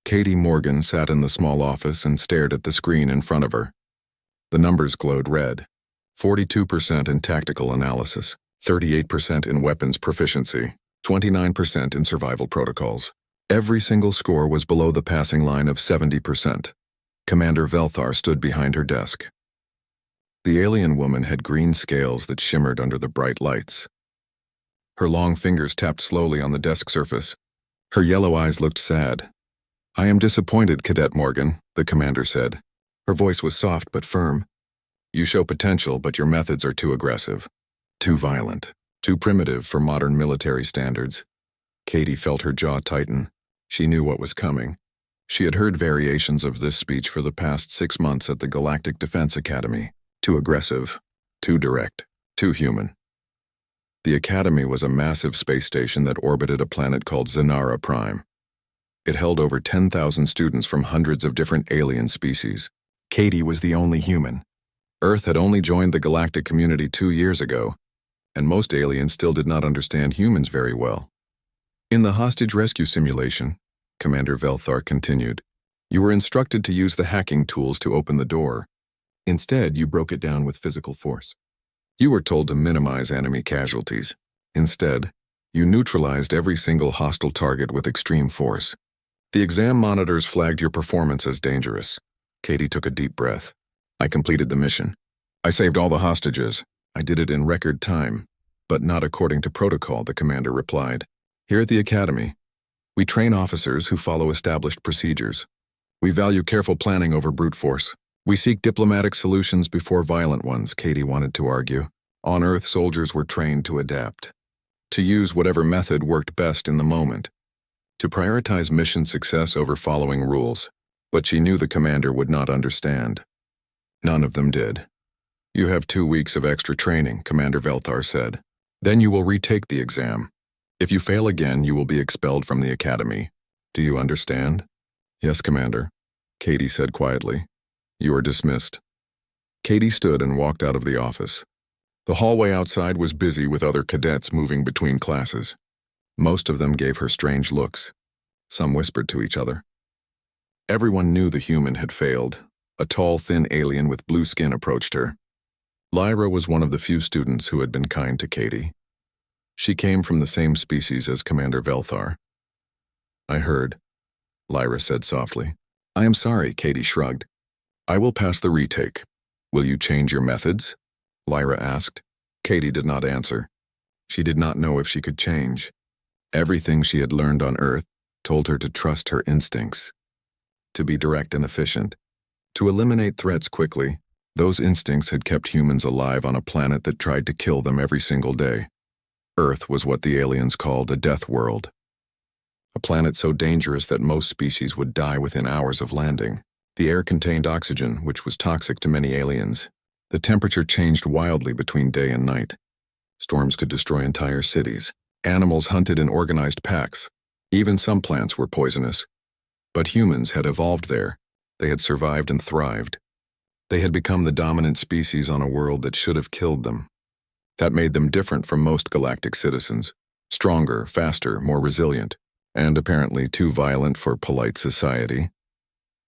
Katie Morgan sat in the small office and stared at the screen in front of her. The numbers glowed red. 42% in tactical analysis, 38% in weapons proficiency, 29% in survival protocols. Every single score was below the passing line of 70%. Commander Velthar stood behind her desk. The alien woman had green scales that shimmered under the bright lights. Her long fingers tapped slowly on the desk surface. Her yellow eyes looked sad. "I am disappointed, Cadet Morgan," the commander said. Her voice was soft but firm. "You show potential, but your methods are too aggressive, too violent, too primitive for modern military standards." Katie felt her jaw tighten. She knew what was coming. She had heard variations of this speech for the past 6 months at the Galactic Defense Academy. Too aggressive, too direct, too human. The Academy was a massive space station that orbited a planet called Zanara Prime. It held over 10,000 students from hundreds of different alien species. Katie was the only human. Earth had only joined the galactic community 2 years ago, and most aliens still did not understand humans very well. "In the hostage rescue simulation," Commander Velthar continued, "you were instructed to use the hacking tools to open the door. Instead, you broke it down with physical force. You were told to minimize enemy casualties. Instead, you neutralized every single hostile target with extreme force. The exam monitors flagged your performance as dangerous." Katie took a deep breath. "I completed the mission. I saved all the hostages. I did it in record time, but not according to protocol," the commander replied. "Here at the Academy, we train officers who follow established procedures. We value careful planning over brute force. We seek diplomatic solutions before violent ones," Katie wanted to argue. On Earth, soldiers were trained to adapt, to use whatever method worked best in the moment, to prioritize mission success over following rules. But she knew the commander would not understand. None of them did. "You have 2 weeks of extra training," Commander Velthar said. "Then you will retake the exam. If you fail again, you will be expelled from the Academy. Do you understand?" "Yes, Commander," Katie said quietly. "You are dismissed." Katie stood and walked out of the office. The hallway outside was busy with other cadets moving between classes. Most of them gave her strange looks. Some whispered to each other. Everyone knew the human had failed. A tall, thin alien with blue skin approached her. Lyra was one of the few students who had been kind to Katie. She came from the same species as Commander Velthar. "I heard," Lyra said softly. "I am sorry," Katie shrugged. "I will pass the retake. Will you change your methods?" Lyra asked. Katie did not answer. She did not know if she could change. Everything she had learned on Earth told her to trust her instincts, to be direct and efficient, to eliminate threats quickly. Those instincts had kept humans alive on a planet that tried to kill them every single day. Earth was what the aliens called a death world. A planet so dangerous that most species would die within hours of landing. The air contained oxygen, which was toxic to many aliens. The temperature changed wildly between day and night. Storms could destroy entire cities. Animals hunted in organized packs. Even some plants were poisonous. But humans had evolved there. They had survived and thrived. They had become the dominant species on a world that should have killed them. That made them different from most galactic citizens. Stronger, faster, more resilient, and apparently too violent for polite society.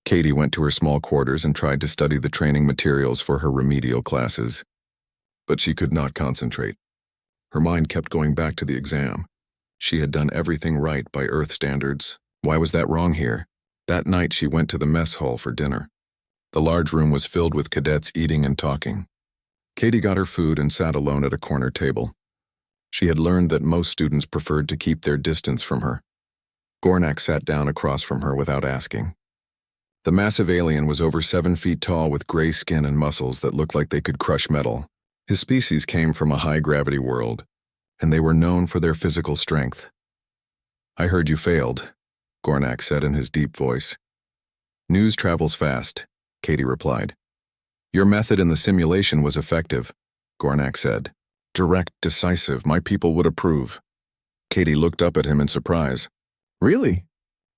Katie went to her small quarters and tried to study the training materials for her remedial classes. But she could not concentrate. Her mind kept going back to the exam. She had done everything right by Earth standards. Why was that wrong here? That night she went to the mess hall for dinner. The large room was filled with cadets eating and talking. Katie got her food and sat alone at a corner table. She had learned that most students preferred to keep their distance from her. Gornak sat down across from her without asking. The massive alien was over 7 feet tall with gray skin and muscles that looked like they could crush metal. His species came from a high-gravity world, and they were known for their physical strength. "I heard you failed," Gornak said in his deep voice. "News travels fast," Katie replied. "Your method in the simulation was effective," Gornak said. "Direct, decisive, my people would approve." Katie looked up at him in surprise. "Really?"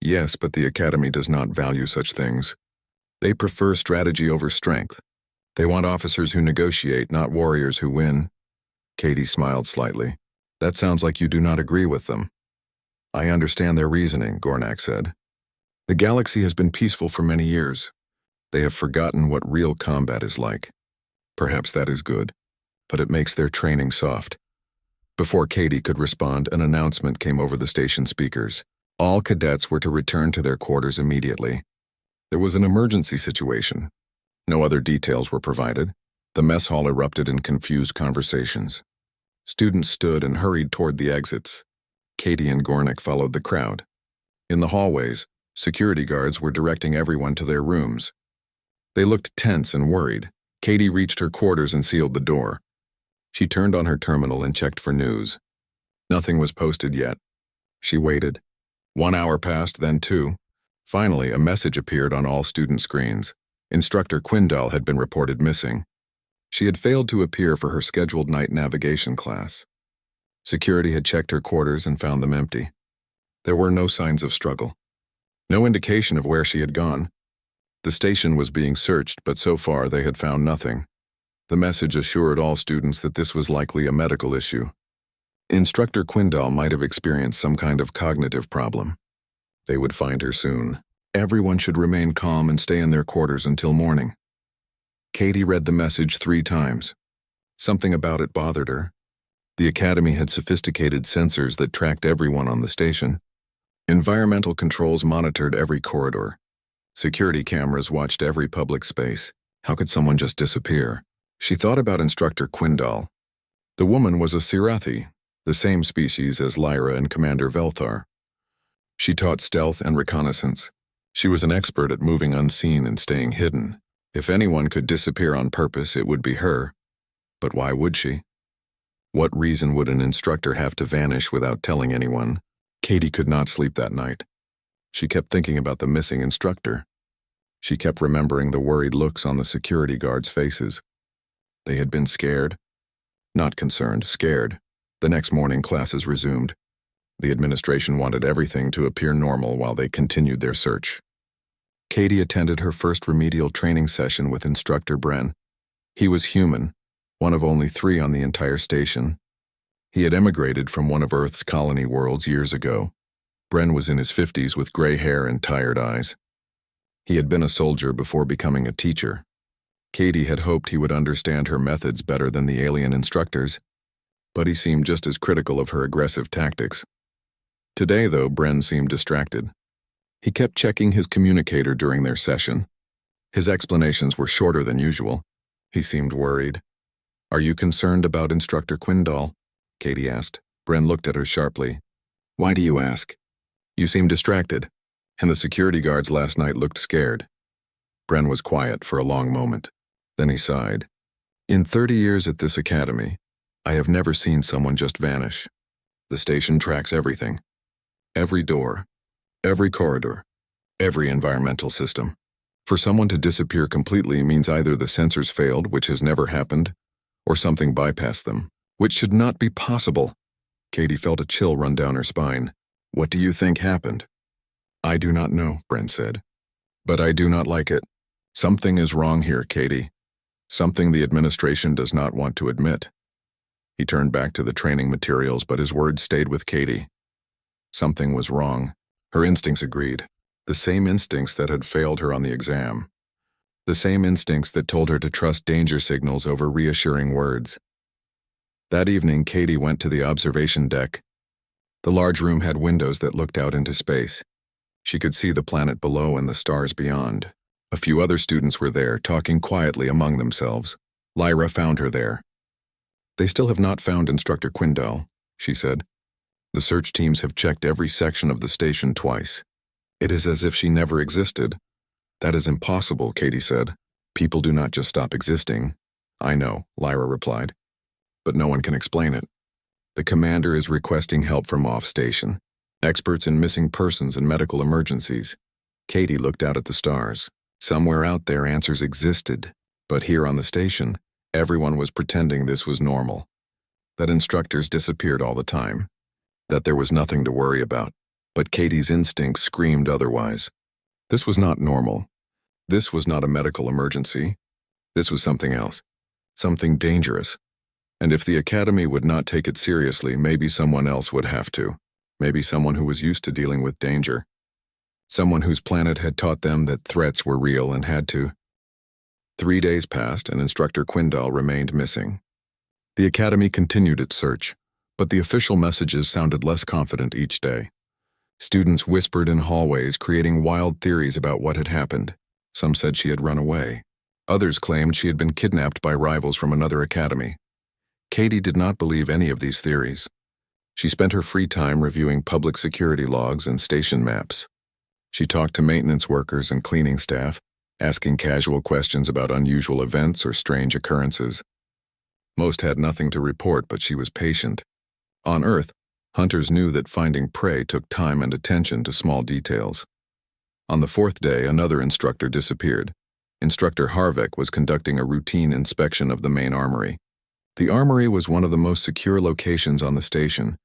"Yes, but the Academy does not value such things. They prefer strategy over strength. They want officers who negotiate, not warriors who win." Katie smiled slightly. "That sounds like you do not agree with them." "I understand their reasoning," Gornak said. The galaxy has been peaceful for many years. They have forgotten what real combat is like. Perhaps that is good, but it makes their training soft. Before Katie could respond, an announcement came over the station speakers. All cadets were to return to their quarters immediately. There was an emergency situation. No other details were provided. The mess hall erupted in confused conversations. Students stood and hurried toward the exits. Katie and Gornick followed the crowd. In the hallways, security guards were directing everyone to their rooms. They looked tense and worried. Katie reached her quarters and sealed the door. She turned on her terminal and checked for news. Nothing was posted yet. She waited. 1 hour passed, then 2. Finally, a message appeared on all student screens. Instructor Quindal had been reported missing. She had failed to appear for her scheduled night navigation class. Security had checked her quarters and found them empty. There were no signs of struggle. No indication of where she had gone. The station was being searched, but so far they had found nothing. The message assured all students that this was likely a medical issue. Instructor Quindal might have experienced some kind of cognitive problem. They would find her soon. Everyone should remain calm and stay in their quarters until morning. Katie read the message 3 times. Something about it bothered her. The Academy had sophisticated sensors that tracked everyone on the station. Environmental controls monitored every corridor. Security cameras watched every public space. How could someone just disappear? She thought about Instructor Quindal. The woman was a Sirathi, the same species as Lyra and Commander Velthar. She taught stealth and reconnaissance. She was an expert at moving unseen and staying hidden. If anyone could disappear on purpose, it would be her. But why would she? What reason would an instructor have to vanish without telling anyone? Katie could not sleep that night. She kept thinking about the missing instructor. She kept remembering the worried looks on the security guards' faces. They had been scared. Not concerned, scared. The next morning, classes resumed. The administration wanted everything to appear normal while they continued their search. Katie attended her first remedial training session with Instructor Bren. He was human, one of only 3 on the entire station. He had emigrated from one of Earth's colony worlds years ago. Bren was in his 50s with gray hair and tired eyes. He had been a soldier before becoming a teacher. Katie had hoped he would understand her methods better than the alien instructors, but he seemed just as critical of her aggressive tactics. Today, though, Bren seemed distracted. He kept checking his communicator during their session. His explanations were shorter than usual. He seemed worried. "Are you concerned about Instructor Quindal?" Katie asked. Bren looked at her sharply. "Why do you ask? You seem distracted, and the security guards last night looked scared." Bren was quiet for a long moment. Then he sighed. "In 30 years at this academy, I have never seen someone just vanish. The station tracks everything. Every door, every corridor, every environmental system. For someone to disappear completely means either the sensors failed, which has never happened, or something bypassed them, which should not be possible." Katie felt a chill run down her spine. "What do you think happened?" "I do not know," Bren said. "But I do not like it. Something is wrong here, Katie. Something the administration does not want to admit." He turned back to the training materials, but his words stayed with Katie. Something was wrong. Her instincts agreed. The same instincts that had failed her on the exam. The same instincts that told her to trust danger signals over reassuring words. That evening, Katie went to the observation deck. The large room had windows that looked out into space. She could see the planet below and the stars beyond. A few other students were there, talking quietly among themselves. Lyra found her there. "They still have not found Instructor Quindal," she said. "The search teams have checked every section of the station twice. It is as if she never existed." "That is impossible," Katie said. "People do not just stop existing." "I know," Lyra replied. "But no one can explain it. The commander is requesting help from off-station. Experts in missing persons and medical emergencies." Katie looked out at the stars. Somewhere out there answers existed, but here on the station, everyone was pretending this was normal. That instructors disappeared all the time. That there was nothing to worry about. But Katie's instincts screamed otherwise. This was not normal. This was not a medical emergency. This was something else. Something dangerous. And if the academy would not take it seriously, maybe someone else would have to. Maybe someone who was used to dealing with danger. Someone whose planet had taught them that threats were real and had to. 3 days passed and Instructor Quindal remained missing. The Academy continued its search, but the official messages sounded less confident each day. Students whispered in hallways, creating wild theories about what had happened. Some said she had run away. Others claimed she had been kidnapped by rivals from another academy. Katie did not believe any of these theories. She spent her free time reviewing public security logs and station maps. She talked to maintenance workers and cleaning staff, asking casual questions about unusual events or strange occurrences. Most had nothing to report, but she was patient. On Earth, hunters knew that finding prey took time and attention to small details. On the 4th day, another instructor disappeared. Instructor Harvek was conducting a routine inspection of the main armory. The armory was one of the most secure locations on the station,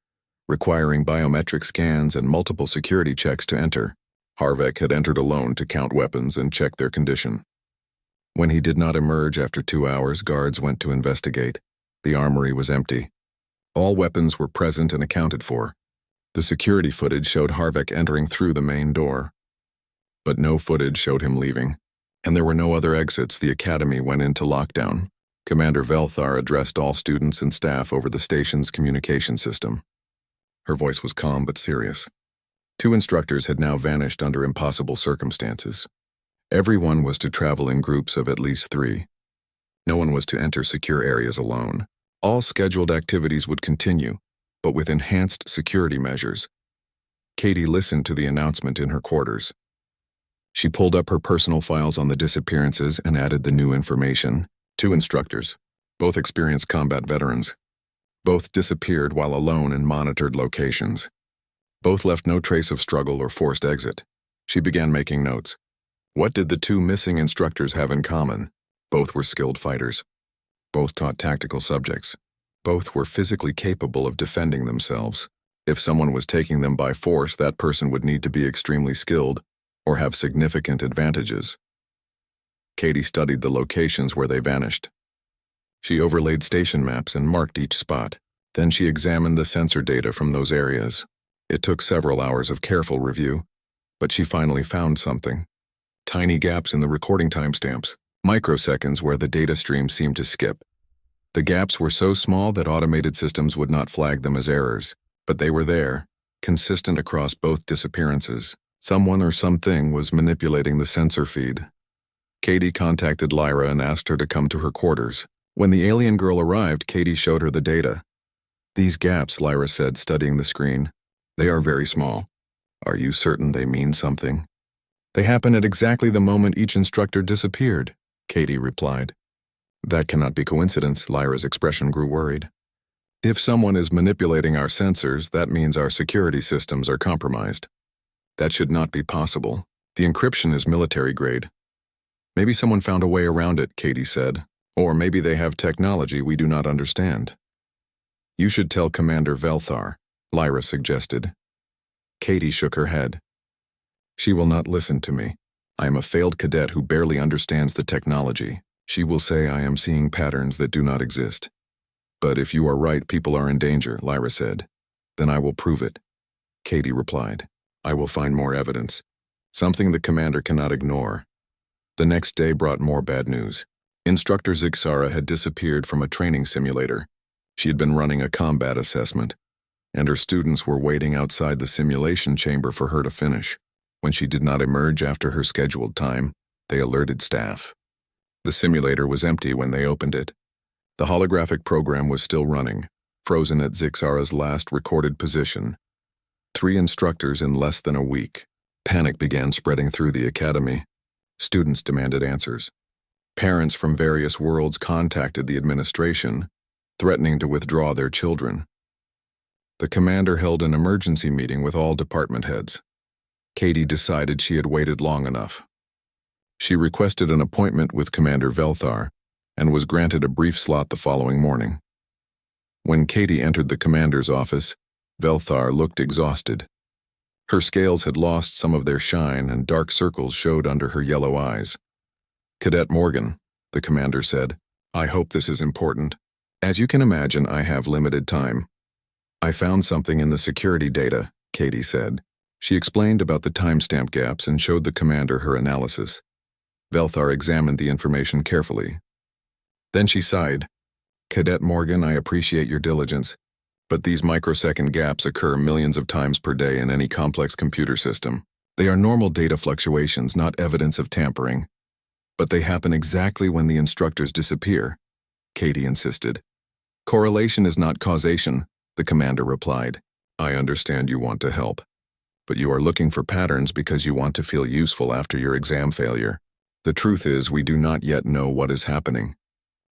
requiring biometric scans and multiple security checks to enter. Harvek had entered alone to count weapons and check their condition. When he did not emerge after 2 hours, guards went to investigate. The armory was empty. All weapons were present and accounted for. The security footage showed Harvek entering through the main door. But no footage showed him leaving, and there were no other exits. The academy went into lockdown. Commander Velthar addressed all students and staff over the station's communication system. Her voice was calm but serious. 2 instructors had now vanished under impossible circumstances. Everyone was to travel in groups of at least 3. No one was to enter secure areas alone. All scheduled activities would continue, but with enhanced security measures. Katie listened to the announcement in her quarters. She pulled up her personal files on the disappearances and added the new information. 2 instructors, both experienced combat veterans. Both disappeared while alone in monitored locations. Both left no trace of struggle or forced exit. She began making notes. What did the 2 missing instructors have in common? Both were skilled fighters. Both taught tactical subjects. Both were physically capable of defending themselves. If someone was taking them by force, that person would need to be extremely skilled or have significant advantages. Katie studied the locations where they vanished. She overlaid station maps and marked each spot. Then she examined the sensor data from those areas. It took several hours of careful review, but she finally found something. Tiny gaps in the recording timestamps, microseconds where the data stream seemed to skip. The gaps were so small that automated systems would not flag them as errors, but they were there, consistent across both disappearances. Someone or something was manipulating the sensor feed. Katie contacted Lyra and asked her to come to her quarters. When the alien girl arrived, Katie showed her the data. These gaps, Lyra said, studying the screen. They are very small. Are you certain they mean something? They happen at exactly the moment each instructor disappeared, Katie replied. That cannot be coincidence. Lyra's expression grew worried. If someone is manipulating our sensors, that means our security systems are compromised. That should not be possible. The encryption is military grade. Maybe someone found a way around it, Katie said. Or maybe they have technology we do not understand. You should tell Commander Velthar, Lyra suggested. Katie shook her head. She will not listen to me. I am a failed cadet who barely understands the technology. She will say I am seeing patterns that do not exist. But if you are right, people are in danger, Lyra said. Then I will prove it. Katie replied. I will find more evidence. Something the commander cannot ignore. The next day brought more bad news. Instructor Zixara had disappeared from a training simulator. She had been running a combat assessment, and her students were waiting outside the simulation chamber for her to finish. When she did not emerge after her scheduled time, they alerted staff. The simulator was empty when they opened it. The holographic program was still running, frozen at Zixara's last recorded position. 3 instructors in less than a week. Panic began spreading through the academy. Students demanded answers. Parents from various worlds contacted the administration, threatening to withdraw their children. The commander held an emergency meeting with all department heads. Katie decided she had waited long enough. She requested an appointment with Commander Velthar and was granted a brief slot the following morning. When Katie entered the commander's office, Velthar looked exhausted. Her scales had lost some of their shine and dark circles showed under her yellow eyes. Cadet Morgan, the commander said, I hope this is important. As you can imagine, I have limited time. I found something in the security data, Katie said. She explained about the timestamp gaps and showed the commander her analysis. Velthar examined the information carefully. Then she sighed. "Cadet Morgan, I appreciate your diligence, but these microsecond gaps occur millions of times per day in any complex computer system. They are normal data fluctuations, not evidence of tampering. But they happen exactly when the instructors disappear," Katie insisted. "Correlation is not causation," the commander replied. "I understand you want to help, but you are looking for patterns because you want to feel useful after your exam failure. The truth is, we do not yet know what is happening.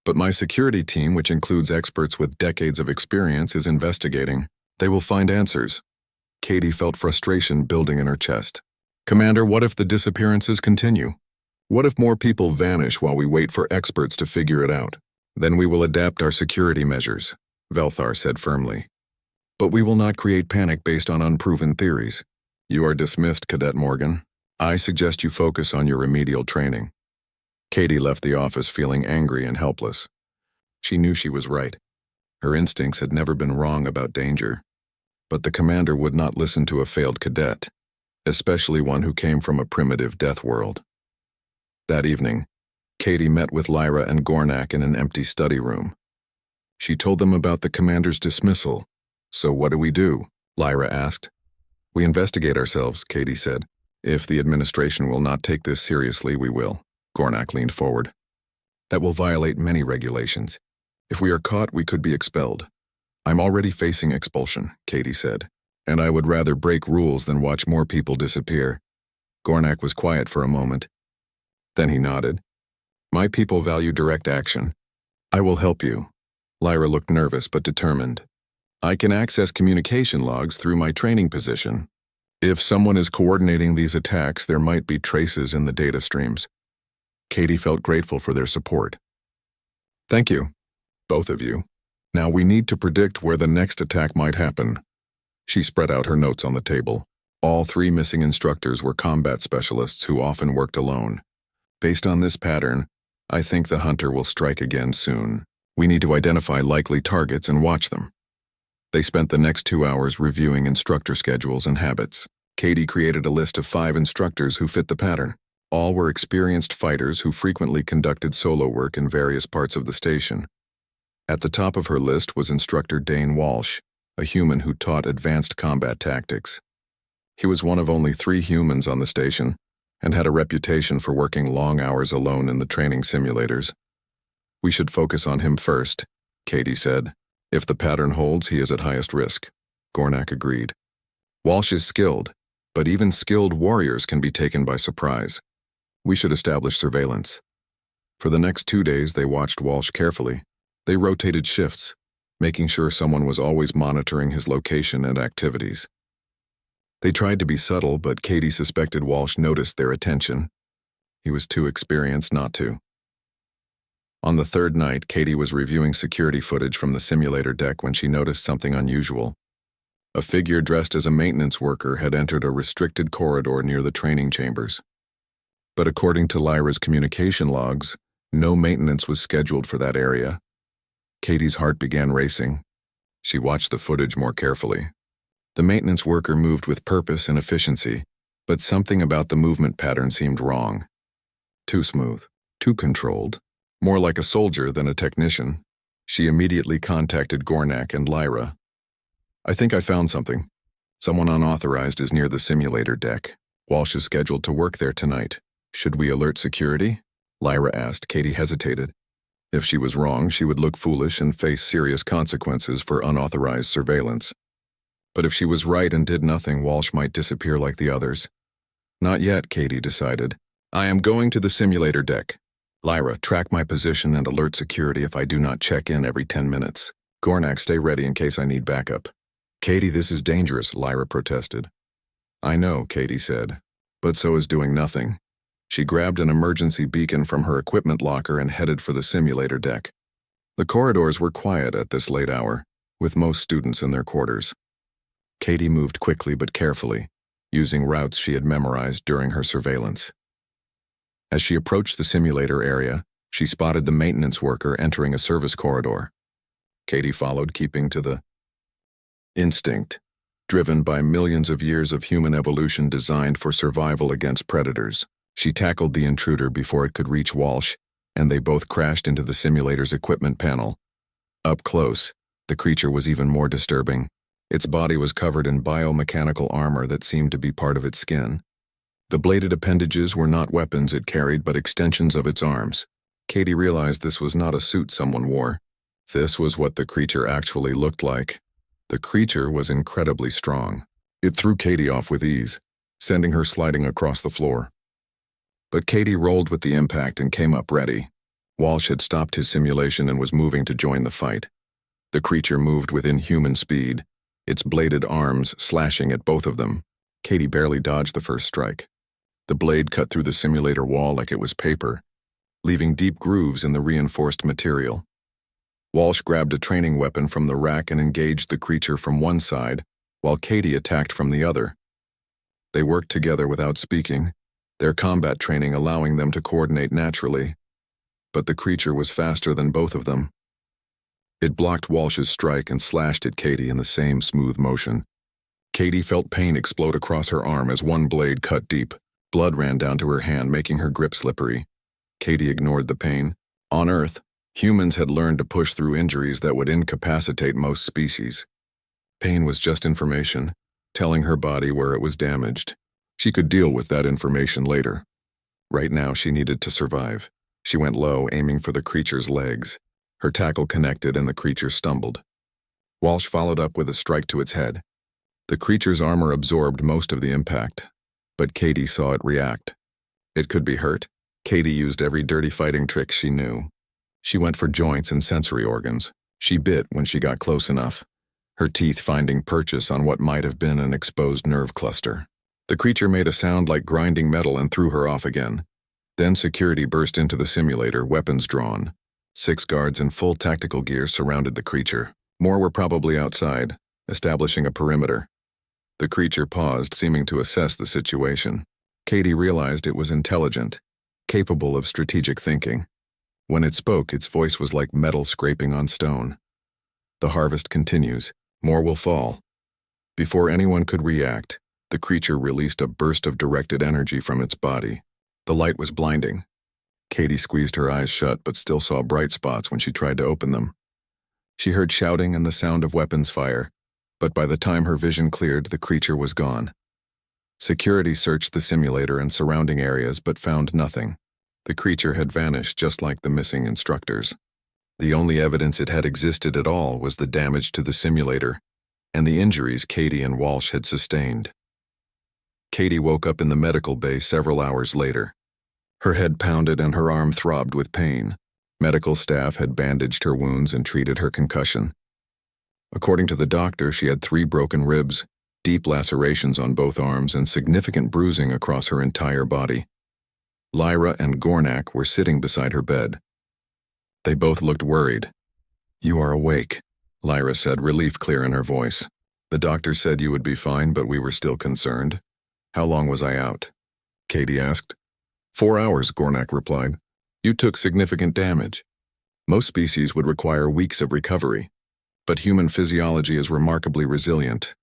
But my security team, which includes experts with decades of experience, is investigating. They will find answers." Katie felt frustration building in her chest. "Commander, what if the disappearances continue? What if more people vanish while we wait for experts to figure it out? Then we will adapt our security measures," Velthar said firmly. "But we will not create panic based on unproven theories. You are dismissed, Cadet Morgan. I suggest you focus on your remedial training." Katie left the office feeling angry and helpless. She knew she was right. Her instincts had never been wrong about danger. But the commander would not listen to a failed cadet, especially one who came from a primitive death world. That evening, Katie met with Lyra and Gornak in an empty study room. She told them about the commander's dismissal. "So what do we do?" Lyra asked. "We investigate ourselves," Katie said. "If the administration will not take this seriously, we will." Gornak leaned forward. "That will violate many regulations. If we are caught, we could be expelled." "I'm already facing expulsion," Katie said, "and I would rather break rules than watch more people disappear." Gornak was quiet for a moment. Then he nodded. "My people value direct action. I will help you." Lyra looked nervous but determined. "I can access communication logs through my training position. If someone is coordinating these attacks, there might be traces in the data streams." Katie felt grateful for their support. "Thank you, both of you. Now we need to predict where the next attack might happen." She spread out her notes on the table. All 3 missing instructors were combat specialists who often worked alone. "Based on this pattern, I think the hunter will strike again soon. We need to identify likely targets and watch them." They spent the next 2 hours reviewing instructor schedules and habits. Katie created a list of 5 instructors who fit the pattern. All were experienced fighters who frequently conducted solo work in various parts of the station. At the top of her list was Instructor Dane Walsh, a human who taught advanced combat tactics. He was one of only 3 humans on the station and had a reputation for working long hours alone in the training simulators. "We should focus on him first," Katie said. "If the pattern holds, he is at highest risk." Gornak agreed. "Walsh is skilled, but even skilled warriors can be taken by surprise. We should establish surveillance." For the next 2 days, they watched Walsh carefully. They rotated shifts, making sure someone was always monitoring his location and activities. They tried to be subtle, but Katie suspected Walsh noticed their attention. He was too experienced not to. On the 3rd night, Katie was reviewing security footage from the simulator deck when she noticed something unusual. A figure dressed as a maintenance worker had entered a restricted corridor near the training chambers. But according to Lyra's communication logs, no maintenance was scheduled for that area. Katie's heart began racing. She watched the footage more carefully. The maintenance worker moved with purpose and efficiency, but something about the movement pattern seemed wrong. Too smooth, too controlled, more like a soldier than a technician. She immediately contacted Gornak and Lyra. "I think I found something. Someone unauthorized is near the simulator deck. Walsh is scheduled to work there tonight. Should we alert security?" Lyra asked. Katie hesitated. If she was wrong, she would look foolish and face serious consequences for unauthorized surveillance. But if she was right and did nothing, Walsh might disappear like the others. "Not yet," Katie decided. "I am going to the simulator deck. Lyra, track my position and alert security if I do not check in every 10 minutes. Gornak, stay ready in case I need backup." "Katie, this is dangerous," Lyra protested. "I know," Katie said, "but so is doing nothing." She grabbed an emergency beacon from her equipment locker and headed for the simulator deck. The corridors were quiet at this late hour, with most students in their quarters. Katie moved quickly but carefully, using routes she had memorized during her surveillance. As she approached the simulator area, she spotted the maintenance worker entering a service corridor. Katie followed, keeping to the instinct. driven by millions of years of human evolution designed for survival against predators. She tackled the intruder before it could reach Walsh, and they both crashed into the simulator's equipment panel. Up close, the creature was even more disturbing. Its body was covered in biomechanical armor that seemed to be part of its skin. The bladed appendages were not weapons it carried but extensions of its arms. Katie realized this was not a suit someone wore. This was what the creature actually looked like. The creature was incredibly strong. It threw Katie off with ease, sending her sliding across the floor. But Katie rolled with the impact and came up ready. Walsh had stopped his simulation and was moving to join the fight. The creature moved with inhuman speed, its bladed arms slashing at both of them. Katie barely dodged the first strike. The blade cut through the simulator wall like it was paper, leaving deep grooves in the reinforced material. Walsh grabbed a training weapon from the rack and engaged the creature from one side, while Katie attacked from the other. They worked together without speaking, their combat training allowing them to coordinate naturally. But the creature was faster than both of them. It blocked Walsh's strike and slashed at Katie in the same smooth motion. Katie felt pain explode across her arm as one blade cut deep. Blood ran down to her hand, making her grip slippery. Katie ignored the pain. On Earth, humans had learned to push through injuries that would incapacitate most species. Pain was just information, telling her body where it was damaged. She could deal with that information later. Right now, she needed to survive. She went low, aiming for the creature's legs. Her tackle connected and the creature stumbled. Walsh followed up with a strike to its head. The creature's armor absorbed most of the impact, but Katie saw it react. It could be hurt. Katie used every dirty fighting trick she knew. She went for joints and sensory organs. She bit when she got close enough, her teeth finding purchase on what might have been an exposed nerve cluster. The creature made a sound like grinding metal and threw her off again. Then security burst into the simulator, weapons drawn. 6 guards in full tactical gear surrounded the creature. More were probably outside, establishing a perimeter. The creature paused, seeming to assess the situation. Katie realized it was intelligent, capable of strategic thinking. When it spoke, its voice was like metal scraping on stone. The harvest continues. More will fall. Before anyone could react, the creature released a burst of directed energy from its body. The light was blinding. Katie squeezed her eyes shut but still saw bright spots when she tried to open them. She heard shouting and the sound of weapons fire, but by the time her vision cleared, the creature was gone. Security searched the simulator and surrounding areas but found nothing. The creature had vanished just like the missing instructors. The only evidence it had existed at all was the damage to the simulator and the injuries Katie and Walsh had sustained. Katie woke up in the medical bay several hours later. Her head pounded and her arm throbbed with pain. Medical staff had bandaged her wounds and treated her concussion. According to the doctor, she had 3 broken ribs, deep lacerations on both arms, and significant bruising across her entire body. Lyra and Gornak were sitting beside her bed. They both looked worried. "You are awake," Lyra said, relief clear in her voice. "The doctor said you would be fine, but we were still concerned." "How long was I out?" Katie asked. 4 hours, Gornak replied. "You took significant damage. Most species would require weeks of recovery, but human physiology is remarkably resilient."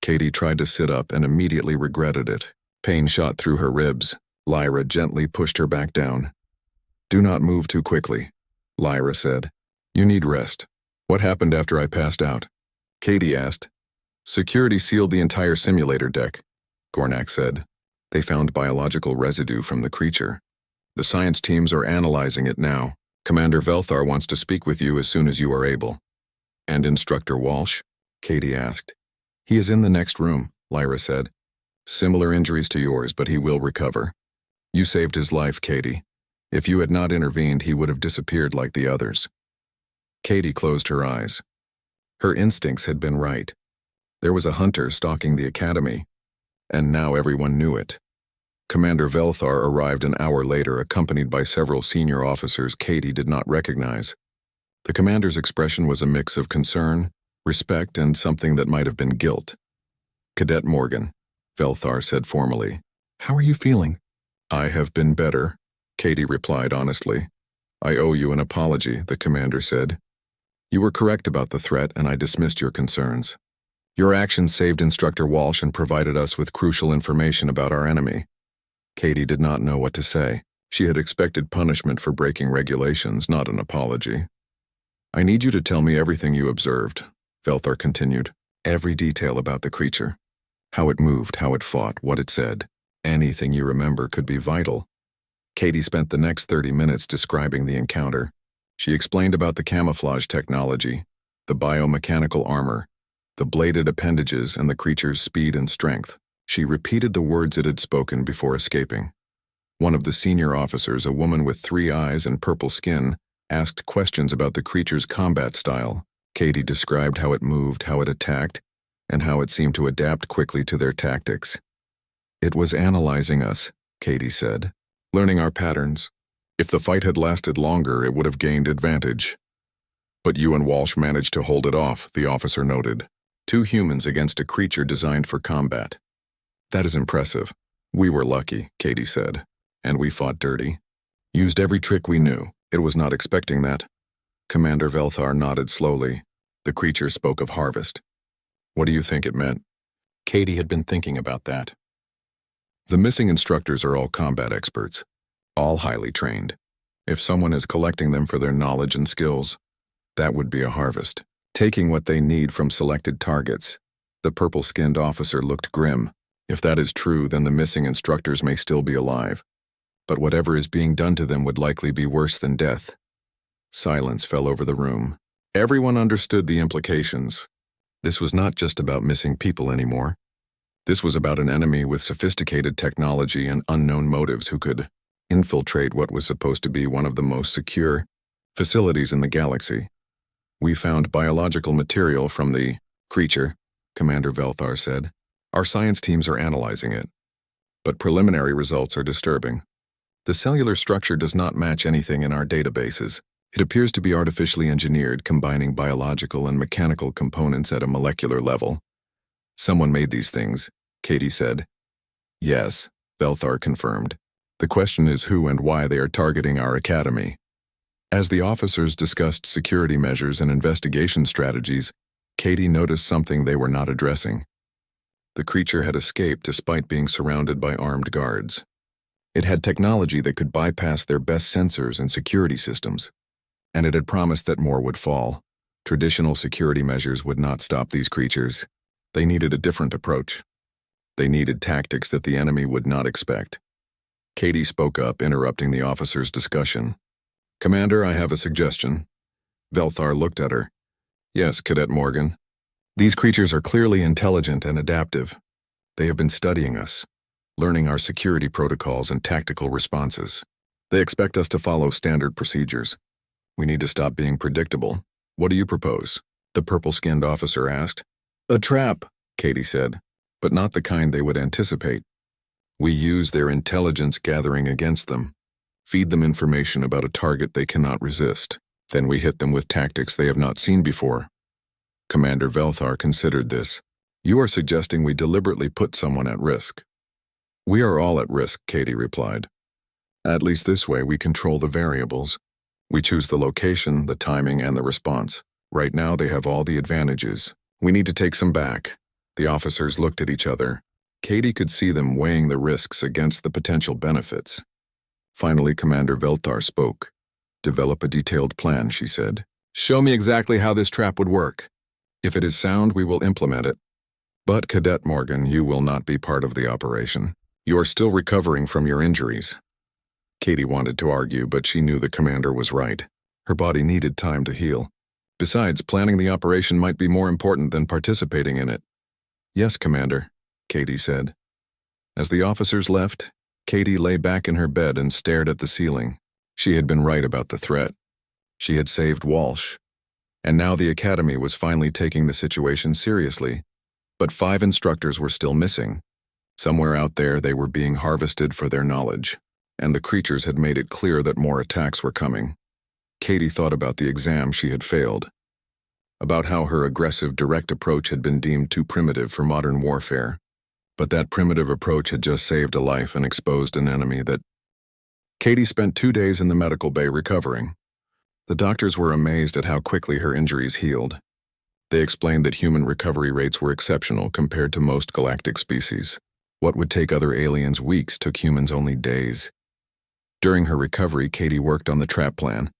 Katie tried to sit up and immediately regretted it. Pain shot through her ribs. Lyra gently pushed her back down. "Do not move too quickly," Lyra said. "You need rest." "What happened after I passed out?" Katie asked. "Security sealed the entire simulator deck," Gornak said. "They found biological residue from the creature. The science teams are analyzing it now. Commander Velthar wants to speak with you as soon as you are able." "And Instructor Walsh?" Katie asked. "He is in the next room," Lyra said. "Similar injuries to yours, but he will recover. You saved his life, Katie. If you had not intervened, he would have disappeared like the others." Katie closed her eyes. Her instincts had been right. There was a hunter stalking the academy, and now everyone knew it. Commander Velthar arrived an hour later, accompanied by several senior officers Katie did not recognize. The commander's expression was a mix of concern, respect, and something that might have been guilt. "Cadet Morgan," Velthar said formally. "How are you feeling?" "I have been better," Katie replied honestly. "I owe you an apology," the commander said. "You were correct about the threat, and I dismissed your concerns." Your actions saved Instructor Walsh and provided us with crucial information about our enemy. Katie did not know what to say. She had expected punishment for breaking regulations, not an apology. I need you to tell me everything you observed, Velthar continued. Every detail about the creature. How it moved, how it fought, what it said. Anything you remember could be vital. Katie spent the next 30 minutes describing the encounter. She explained about the camouflage technology, the biomechanical armor, the bladed appendages, and the creature's speed and strength. She repeated the words it had spoken before escaping. One of the senior officers, a woman with 3 eyes and purple skin, asked questions about the creature's combat style. Katie described how it moved, how it attacked, and how it seemed to adapt quickly to their tactics. It was analyzing us, Katie said, learning our patterns. If the fight had lasted longer, it would have gained advantage. But you and Walsh managed to hold it off, the officer noted. 2 humans against a creature designed for combat. That is impressive. We were lucky, Katie said, and we fought dirty. Used every trick we knew. It was not expecting that. Commander Velthar nodded slowly. The creature spoke of harvest. What do you think it meant? Katie had been thinking about that. The missing instructors are all combat experts, all highly trained. If someone is collecting them for their knowledge and skills, that would be a harvest. Taking what they need from selected targets. The purple-skinned officer looked grim. If that is true, then the missing instructors may still be alive. But whatever is being done to them would likely be worse than death. Silence fell over the room. Everyone understood the implications. This was not just about missing people anymore. This was about an enemy with sophisticated technology and unknown motives who could infiltrate what was supposed to be one of the most secure facilities in the galaxy. We found biological material from the creature, Commander Velthar said. Our science teams are analyzing it. But preliminary results are disturbing. The cellular structure does not match anything in our databases. It appears to be artificially engineered, combining biological and mechanical components at a molecular level. Someone made these things, Katie said. Yes, Velthar confirmed. The question is who and why they are targeting our academy. As the officers discussed security measures and investigation strategies, Katie noticed something they were not addressing. The creature had escaped despite being surrounded by armed guards. It had technology that could bypass their best sensors and security systems. And it had promised that more would fall. Traditional security measures would not stop these creatures. They needed a different approach. They needed tactics that the enemy would not expect. Katie spoke up, interrupting the officer's discussion. Commander, I have a suggestion. Velthar looked at her. Yes, Cadet Morgan. These creatures are clearly intelligent and adaptive. They have been studying us, learning our security protocols and tactical responses. They expect us to follow standard procedures. We need to stop being predictable. What do you propose? The purple-skinned officer asked. A trap, Katie said, but not the kind they would anticipate. We use their intelligence gathering against them, feed them information about a target they cannot resist. Then we hit them with tactics they have not seen before. Commander Velthar considered this. You are suggesting we deliberately put someone at risk. We are all at risk, Katie replied. At least this way we control the variables. We choose the location, the timing, and the response. Right now they have all the advantages. We need to take some back. The officers looked at each other. Katie could see them weighing the risks against the potential benefits. Finally, Commander Velthar spoke. Develop a detailed plan, she said. Show me exactly how this trap would work. If it is sound, we will implement it. But, Cadet Morgan, you will not be part of the operation. You are still recovering from your injuries. Katie wanted to argue, but she knew the commander was right. Her body needed time to heal. Besides, planning the operation might be more important than participating in it. Yes, Commander, Katie said. As the officers left, Katie lay back in her bed and stared at the ceiling. She had been right about the threat. She had saved Walsh. And now the Academy was finally taking the situation seriously. But 5 instructors were still missing. Somewhere out there they were being harvested for their knowledge. And the creatures had made it clear that more attacks were coming. Katie thought about the exam she had failed. About how her aggressive, direct approach had been deemed too primitive for modern warfare. But that primitive approach had just saved a life and exposed an enemy that... Katie spent 2 days in the medical bay recovering. The doctors were amazed at how quickly her injuries healed. They explained that human recovery rates were exceptional compared to most galactic species. What would take other aliens weeks took humans only days. During her recovery, Katie worked on the trap plan.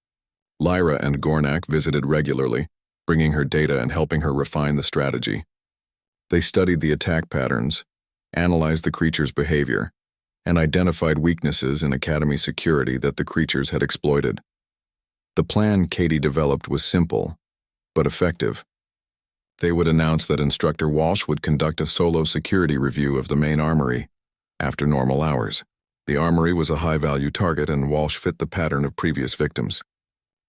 Lyra and Gornak visited regularly, bringing her data and helping her refine the strategy. They studied the attack patterns, analyzed the creature's behavior, and identified weaknesses in Academy security that the creatures had exploited. The plan Katie developed was simple, but effective. They would announce that Instructor Walsh would conduct a solo security review of the main armory after normal hours. The armory was a high-value target, and Walsh fit the pattern of previous victims.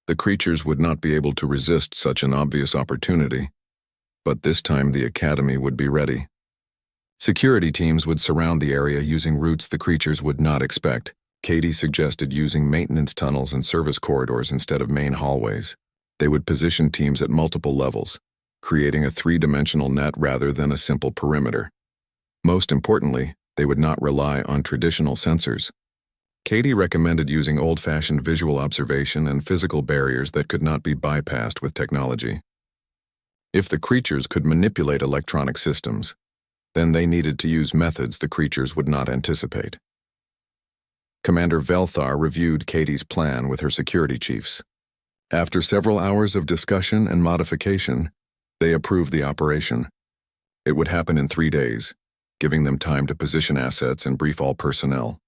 The creatures would not be able to resist such an obvious opportunity, but this time the Academy would be ready. Security teams would surround the area using routes the creatures would not expect. Katie suggested using maintenance tunnels and service corridors instead of main hallways. They would position teams at multiple levels, creating a three-dimensional net rather than a simple perimeter. Most importantly, they would not rely on traditional sensors. Katie recommended using old-fashioned visual observation and physical barriers that could not be bypassed with technology. If the creatures could manipulate electronic systems, then they needed to use methods the creatures would not anticipate. Commander Velthar reviewed Katie's plan with her security chiefs. After several hours of discussion and modification, they approved the operation. It would happen in 3 days, giving them time to position assets and brief all personnel.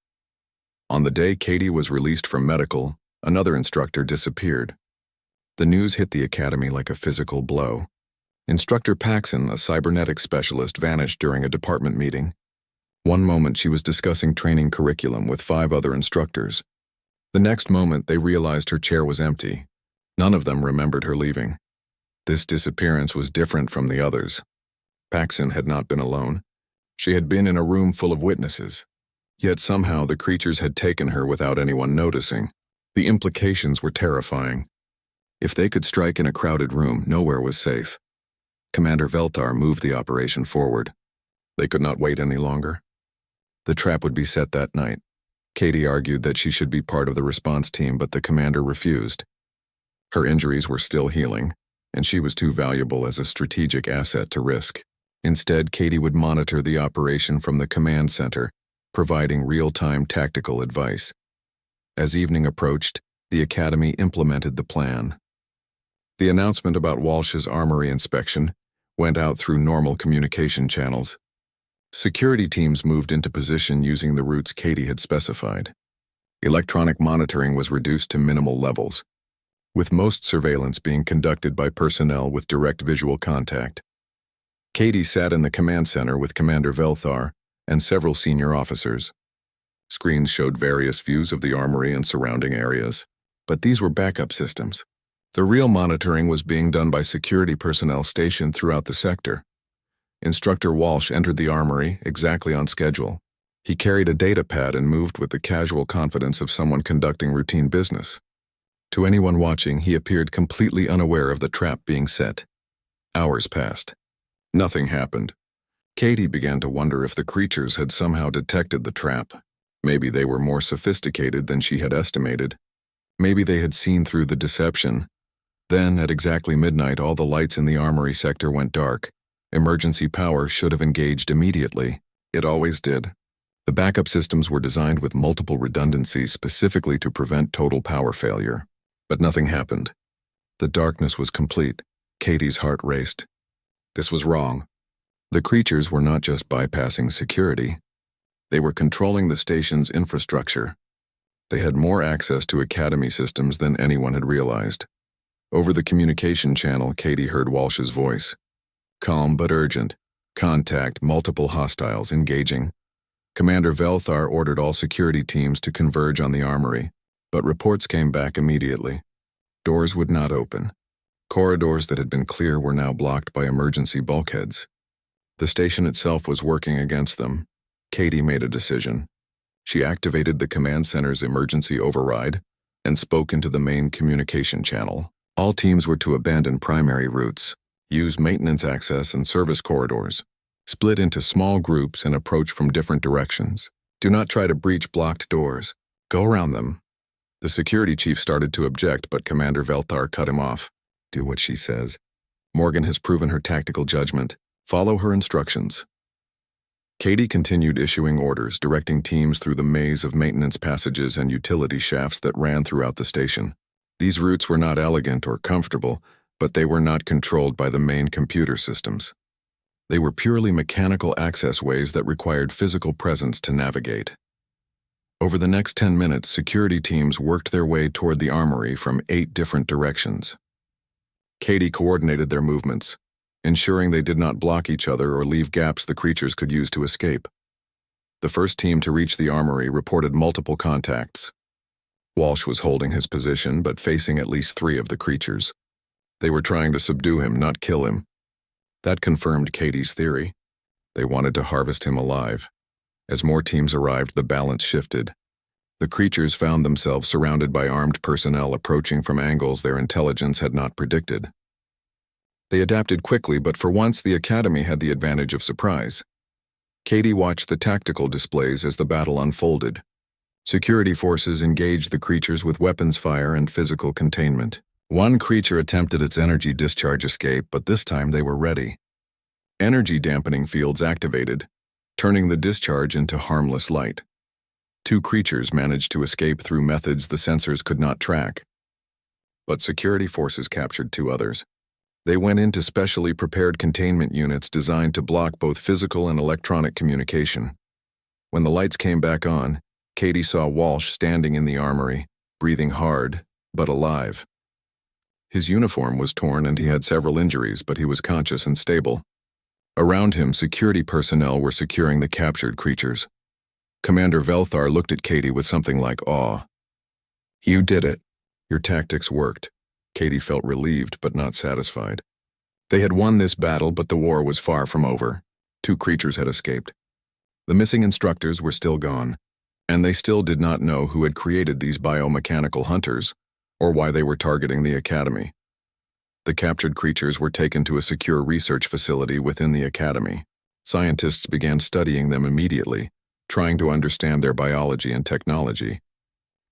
On the day Katie was released from medical, another instructor disappeared. The news hit the Academy like a physical blow. Instructor Paxson, a cybernetics specialist, vanished during a department meeting. One moment she was discussing training curriculum with 5 other instructors. The next moment they realized her chair was empty. None of them remembered her leaving. This disappearance was different from the others. Paxson had not been alone. She had been in a room full of witnesses. Yet somehow the creatures had taken her without anyone noticing. The implications were terrifying. If they could strike in a crowded room, nowhere was safe. Commander Velthar moved the operation forward. They could not wait any longer. The trap would be set that night. Katie argued that she should be part of the response team, but the commander refused. Her injuries were still healing, and she was too valuable as a strategic asset to risk. Instead, Katie would monitor the operation from the command center, providing real-time tactical advice. As evening approached, the Academy implemented the plan. The announcement about Walsh's armory inspection went out through normal communication channels. Security teams moved into position using the routes Katie had specified. Electronic monitoring was reduced to minimal levels, with most surveillance being conducted by personnel with direct visual contact. Katie sat in the command center with Commander Velthar and several senior officers. Screens showed various views of the armory and surrounding areas, but these were backup systems. The real monitoring was being done by security personnel stationed throughout the sector. Instructor Walsh entered the armory exactly on schedule. He carried a data pad and moved with the casual confidence of someone conducting routine business. To anyone watching, he appeared completely unaware of the trap being set. Hours passed. Nothing happened. Katie began to wonder if the creatures had somehow detected the trap. Maybe they were more sophisticated than she had estimated. Maybe they had seen through the deception. Then, at exactly midnight, all the lights in the armory sector went dark. Emergency power should have engaged immediately. It always did. The backup systems were designed with multiple redundancies specifically to prevent total power failure. But nothing happened. The darkness was complete. Katie's heart raced. This was wrong. The creatures were not just bypassing security. They were controlling the station's infrastructure. They had more access to Academy systems than anyone had realized. Over the communication channel, Katie heard Walsh's voice. Calm but urgent. Contact multiple hostiles engaging. Commander Velthar ordered all security teams to converge on the armory, but reports came back immediately. Doors would not open. Corridors that had been clear were now blocked by emergency bulkheads. The station itself was working against them. Katie made a decision. She activated the command center's emergency override and spoke into the main communication channel. All teams were to abandon primary routes, use maintenance access and service corridors, split into small groups and approach from different directions. Do not try to breach blocked doors. Go around them. The security chief started to object, but Commander Velthar cut him off. Do what she says. Morgan has proven her tactical judgment. Follow her instructions. Katie continued issuing orders, directing teams through the maze of maintenance passages and utility shafts that ran throughout the station. These routes were not elegant or comfortable, but they were not controlled by the main computer systems. They were purely mechanical access ways that required physical presence to navigate. Over the next 10 minutes, security teams worked their way toward the armory from 8 different directions. Katie coordinated their movements, ensuring they did not block each other or leave gaps the creatures could use to escape. The first team to reach the armory reported multiple contacts. Walsh was holding his position but facing at least 3 of the creatures. They were trying to subdue him, not kill him. That confirmed Katie's theory. They wanted to harvest him alive. As more teams arrived, the balance shifted. The creatures found themselves surrounded by armed personnel approaching from angles their intelligence had not predicted. They adapted quickly, but for once the Academy had the advantage of surprise. Katie watched the tactical displays as the battle unfolded. Security forces engaged the creatures with weapons fire and physical containment. One creature attempted its energy discharge escape, but this time they were ready. Energy dampening fields activated, turning the discharge into harmless light. 2 creatures managed to escape through methods the sensors could not track. But security forces captured 2 others. They went into specially prepared containment units designed to block both physical and electronic communication. When the lights came back on, Katie saw Walsh standing in the armory, breathing hard, but alive. His uniform was torn and he had several injuries, but he was conscious and stable. Around him, security personnel were securing the captured creatures. Commander Velthar looked at Katie with something like awe. "You did it. Your tactics worked." Katie felt relieved but not satisfied. They had won this battle, but the war was far from over. 2 creatures had escaped. The missing instructors were still gone, and they still did not know who had created these biomechanical hunters, or why they were targeting the Academy. The captured creatures were taken to a secure research facility within the Academy. Scientists began studying them immediately, trying to understand their biology and technology.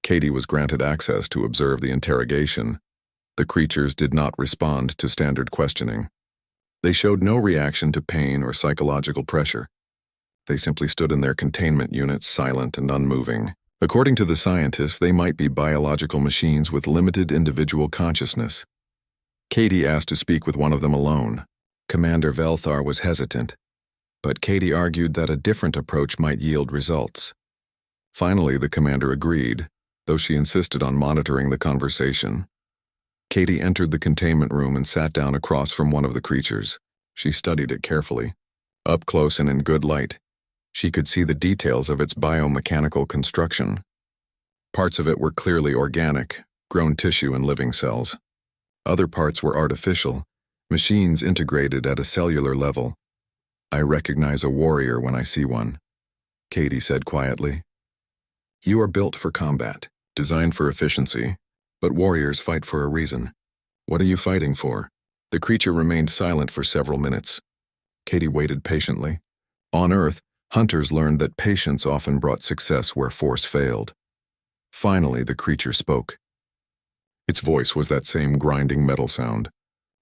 Katie was granted access to observe the interrogation. The creatures did not respond to standard questioning. They showed no reaction to pain or psychological pressure. They simply stood in their containment units, silent and unmoving. According to the scientists, they might be biological machines with limited individual consciousness. Katie asked to speak with one of them alone. Commander Velthar was hesitant, but Katie argued that a different approach might yield results. Finally, the commander agreed, though she insisted on monitoring the conversation. Katie entered the containment room and sat down across from one of the creatures. She studied it carefully. Up close and in good light, she could see the details of its biomechanical construction. Parts of it were clearly organic, grown tissue and living cells. Other parts were artificial, machines integrated at a cellular level. "I recognize a warrior when I see one," Katie said quietly. "You are built for combat, designed for efficiency, but warriors fight for a reason. What are you fighting for?" The creature remained silent for several minutes. Katie waited patiently. On Earth, hunters learned that patience often brought success where force failed. Finally, the creature spoke. Its voice was that same grinding metal sound.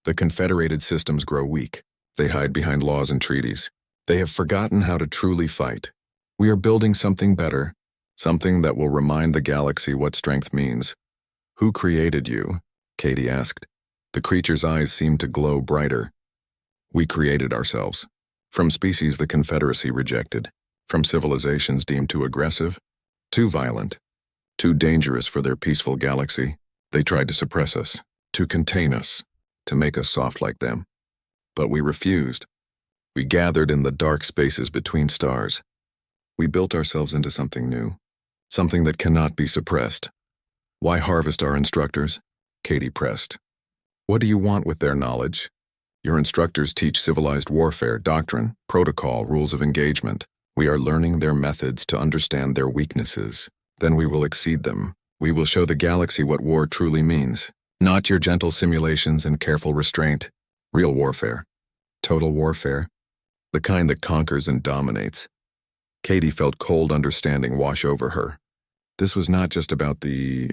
"The Confederated systems grow weak. They hide behind laws and treaties. They have forgotten how to truly fight. We are building something better, something that will remind the galaxy what strength means." "Who created you?" Katie asked. The creature's eyes seemed to glow brighter. "We created ourselves. From species the Confederacy rejected. From civilizations deemed too aggressive, too violent, too dangerous for their peaceful galaxy. They tried to suppress us, to contain us, to make us soft like them. But we refused. We gathered in the dark spaces between stars. We built ourselves into something new, something that cannot be suppressed." "Why harvest our instructors?" Katie pressed. "What do you want with their knowledge? Your instructors teach civilized warfare, doctrine, protocol, rules of engagement. We are learning their methods to understand their weaknesses. Then we will exceed them. We will show the galaxy what war truly means. Not your gentle simulations and careful restraint. Real warfare. Total warfare. The kind that conquers and dominates." Katie felt cold understanding wash over her. This was not just about the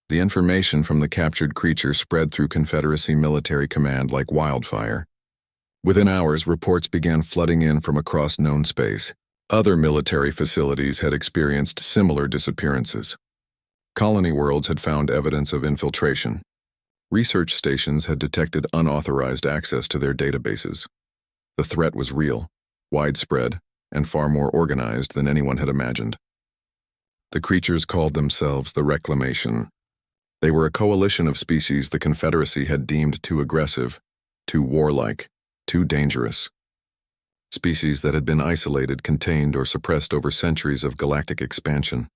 The information from the captured creature spread through Confederacy military command like wildfire. Within hours, reports began flooding in from across known space. Other military facilities had experienced similar disappearances. Colony worlds had found evidence of infiltration. Research stations had detected unauthorized access to their databases. The threat was real, widespread, and far more organized than anyone had imagined. The creatures called themselves the Reclamation. They were a coalition of species the Confederacy had deemed too aggressive, too warlike, too dangerous. Species that had been isolated, contained, or suppressed over centuries of galactic expansion.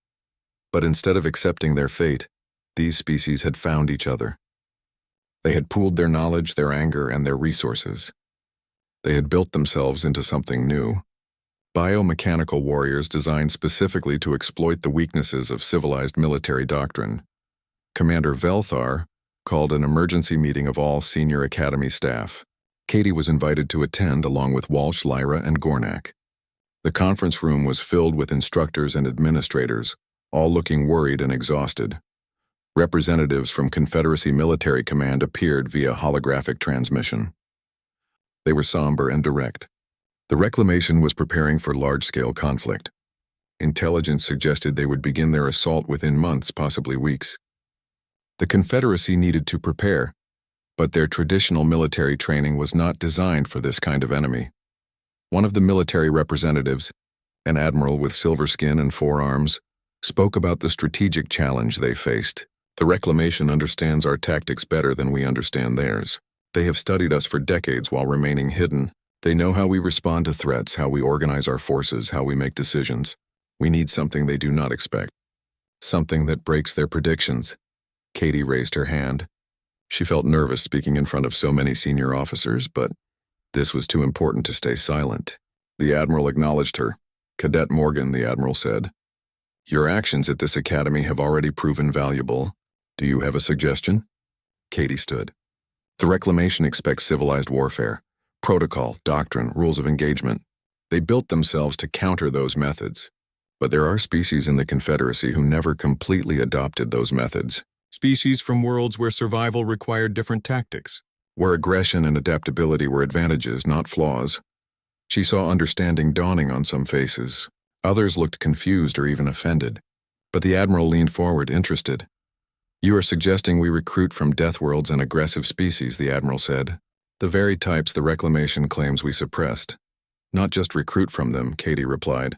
But instead of accepting their fate, these species had found each other. They had pooled their knowledge, their anger, and their resources. They had built themselves into something new. Biomechanical warriors designed specifically to exploit the weaknesses of civilized military doctrine. Commander Velthar called an emergency meeting of all senior academy staff. Katie was invited to attend along with Walsh, Lyra, and Gornak. The conference room was filled with instructors and administrators, all looking worried and exhausted. Representatives from Confederacy Military Command appeared via holographic transmission. They were somber and direct. The Reclamation was preparing for large-scale conflict. Intelligence suggested they would begin their assault within months, possibly weeks. The Confederacy needed to prepare, but their traditional military training was not designed for this kind of enemy. One of the military representatives, an admiral with silver skin and 4 arms, spoke about the strategic challenge they faced. The Reclamation understands our tactics better than we understand theirs. They have studied us for decades while remaining hidden. They know how we respond to threats, how we organize our forces, how we make decisions. We need something they do not expect. Something that breaks their predictions. Katie raised her hand. She felt nervous speaking in front of so many senior officers, but this was too important to stay silent. The Admiral acknowledged her. Cadet Morgan, the Admiral said, "Your actions at this academy have already proven valuable. Do you have a suggestion?" Katie stood. The Reclamation expects civilized warfare. Protocol, doctrine, rules of engagement. They built themselves to counter those methods. But there are species in the Confederacy who never completely adopted those methods. Species from worlds where survival required different tactics, where aggression and adaptability were advantages, not flaws. She saw understanding dawning on some faces. Others looked confused or even offended. But the Admiral leaned forward, interested. "You are suggesting we recruit from deathworlds and aggressive species," the Admiral said. "The very types the Reclamation claims we suppressed." "Not just recruit from them," Katie replied.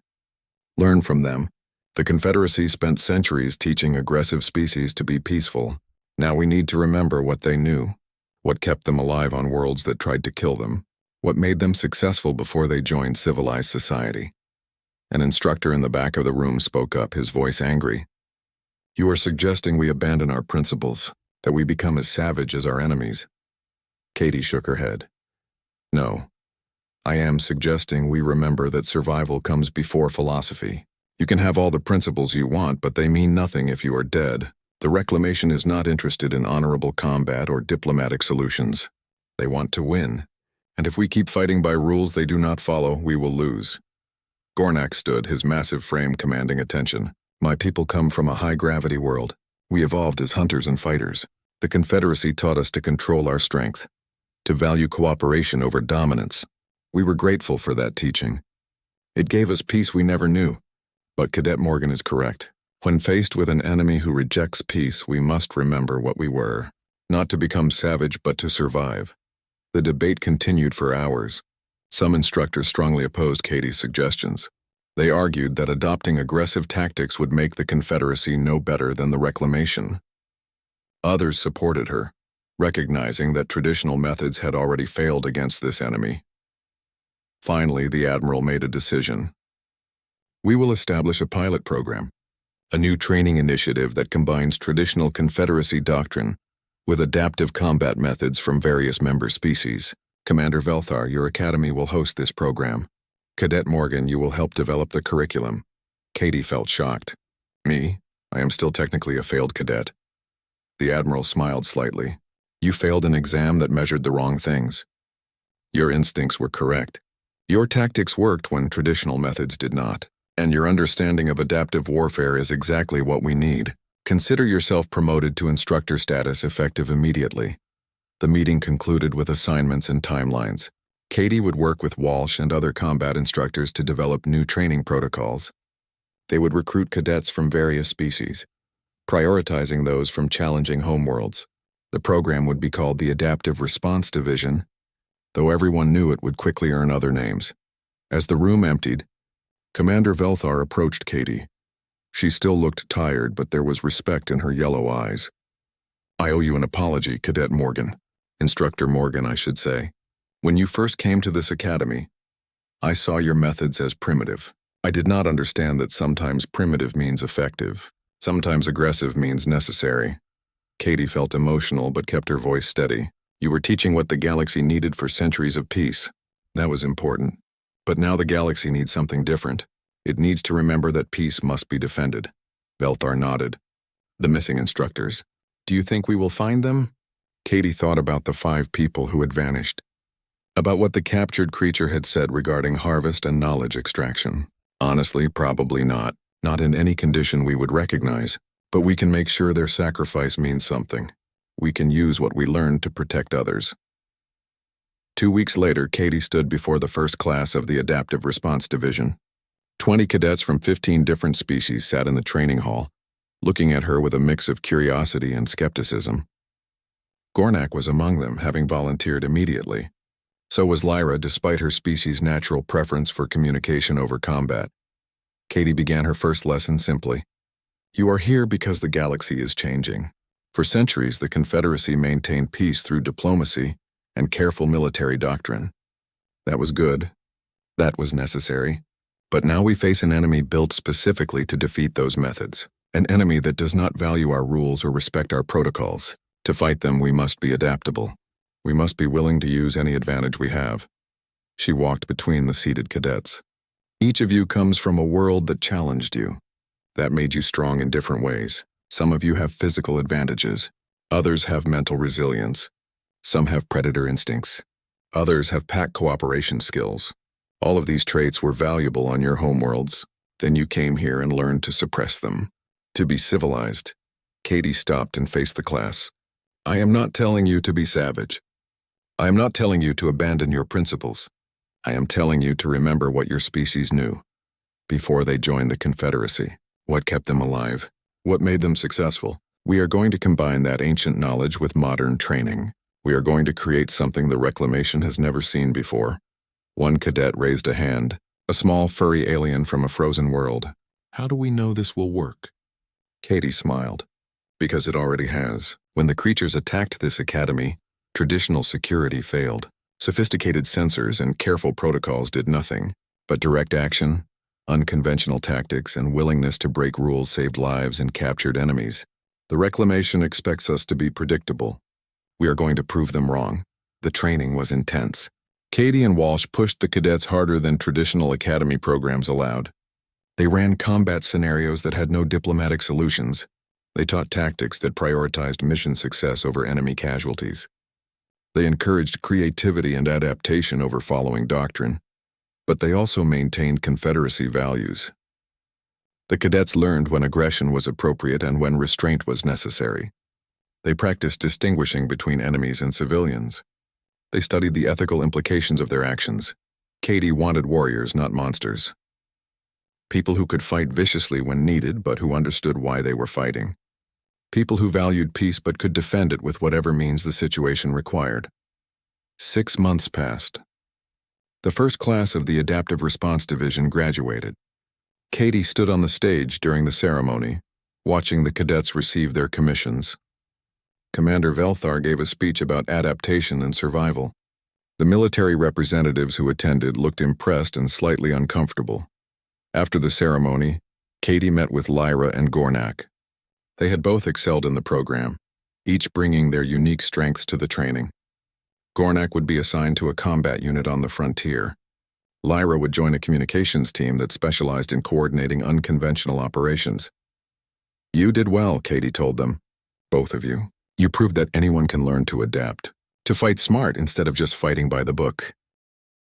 "Learn from them. The Confederacy spent centuries teaching aggressive species to be peaceful. Now we need to remember what they knew, what kept them alive on worlds that tried to kill them, what made them successful before they joined civilized society." An instructor in the back of the room spoke up, his voice angry. "You are suggesting we abandon our principles, that we become as savage as our enemies." Katie shook her head. "No. I am suggesting we remember that survival comes before philosophy. You can have all the principles you want, but they mean nothing if you are dead. The Reclamation is not interested in honorable combat or diplomatic solutions. They want to win. And if we keep fighting by rules they do not follow, we will lose." Gornak stood, his massive frame commanding attention. "My people come from a high-gravity world. We evolved as hunters and fighters. The Confederacy taught us to control our strength, to value cooperation over dominance. We were grateful for that teaching. It gave us peace we never knew. But Cadet Morgan is correct. When faced with an enemy who rejects peace, we must remember what we were. Not to become savage, but to survive." The debate continued for hours. Some instructors strongly opposed Katie's suggestions. They argued that adopting aggressive tactics would make the Confederacy no better than the Reclamation. Others supported her, recognizing that traditional methods had already failed against this enemy. Finally, the Admiral made a decision. "We will establish a pilot program, a new training initiative that combines traditional Confederacy doctrine with adaptive combat methods from various member species. Commander Velthar, your academy will host this program. Cadet Morgan, you will help develop the curriculum." Katie felt shocked. "Me? I am still technically a failed cadet." The Admiral smiled slightly. "You failed an exam that measured the wrong things. Your instincts were correct. Your tactics worked when traditional methods did not. And your understanding of adaptive warfare is exactly what we need." Consider yourself promoted to instructor status effective immediately. The meeting concluded with assignments and timelines. Katie would work with Walsh and other combat instructors to develop new training protocols. They would recruit cadets from various species, prioritizing those from challenging homeworlds. The program would be called the Adaptive Response Division, though everyone knew it would quickly earn other names. As the room emptied, Commander Velthar approached Katie. She still looked tired, but there was respect in her yellow eyes. "I owe you an apology, Cadet Morgan. Instructor Morgan, I should say. When you first came to this academy, I saw your methods as primitive. I did not understand that sometimes primitive means effective. Sometimes aggressive means necessary." Katie felt emotional but kept her voice steady. "You were teaching what the galaxy needed for centuries of peace. That was important. But now the galaxy needs something different. It needs to remember that peace must be defended." Velthar nodded. "The missing instructors. Do you think we will find them?" Katie thought about the 5 people who had vanished, about what the captured creature had said regarding harvest and knowledge extraction. Honestly, probably not. Not in any condition we would recognize. But we can make sure their sacrifice means something. We can use what we learned to protect others. 2 weeks later, Katie stood before the first class of the Adaptive Response Division. 20 cadets from 15 different species sat in the training hall, looking at her with a mix of curiosity and skepticism. Gornak was among them, having volunteered immediately. So was Lyra, despite her species' natural preference for communication over combat. Katie began her first lesson simply. "You are here because the galaxy is changing. For centuries, the Confederacy maintained peace through diplomacy and careful military doctrine. That was good. That was necessary. But now we face an enemy built specifically to defeat those methods. An enemy that does not value our rules or respect our protocols. To fight them, we must be adaptable. We must be willing to use any advantage we have." She walked between the seated cadets. "Each of you comes from a world that challenged you. That made you strong in different ways. Some of you have physical advantages. Others have mental resilience. Some have predator instincts. Others have pack cooperation skills. All of these traits were valuable on your homeworlds. Then you came here and learned to suppress them. To be civilized." Katie stopped and faced the class. "I am not telling you to be savage. I am not telling you to abandon your principles. I am telling you to remember what your species knew before they joined the Confederacy. What kept them alive? What made them successful? We are going to combine that ancient knowledge with modern training. We are going to create something the Reclamation has never seen before." One cadet raised a hand, a small furry alien from a frozen world. "How do we know this will work?" Katie smiled. "Because it already has. When the creatures attacked this academy, traditional security failed. Sophisticated sensors and careful protocols did nothing, but direct action, unconventional tactics, and willingness to break rules saved lives and captured enemies. The Reclamation expects us to be predictable. We are going to prove them wrong." The training was intense. Katie and Walsh pushed the cadets harder than traditional academy programs allowed. They ran combat scenarios that had no diplomatic solutions. They taught tactics that prioritized mission success over enemy casualties. They encouraged creativity and adaptation over following doctrine, but they also maintained Confederacy values. The cadets learned when aggression was appropriate and when restraint was necessary. They practiced distinguishing between enemies and civilians. They studied the ethical implications of their actions. Katie wanted warriors, not monsters. People who could fight viciously when needed, but who understood why they were fighting. People who valued peace but could defend it with whatever means the situation required. 6 months passed. The first class of the Adaptive Response Division graduated. Katie stood on the stage during the ceremony, watching the cadets receive their commissions. Commander Velthar gave a speech about adaptation and survival. The military representatives who attended looked impressed and slightly uncomfortable. After the ceremony, Katie met with Lyra and Gornak. They had both excelled in the program, each bringing their unique strengths to the training. Gornak would be assigned to a combat unit on the frontier. Lyra would join a communications team that specialized in coordinating unconventional operations. "You did well," Katie told them. "Both of you. You proved that anyone can learn to adapt, to fight smart instead of just fighting by the book."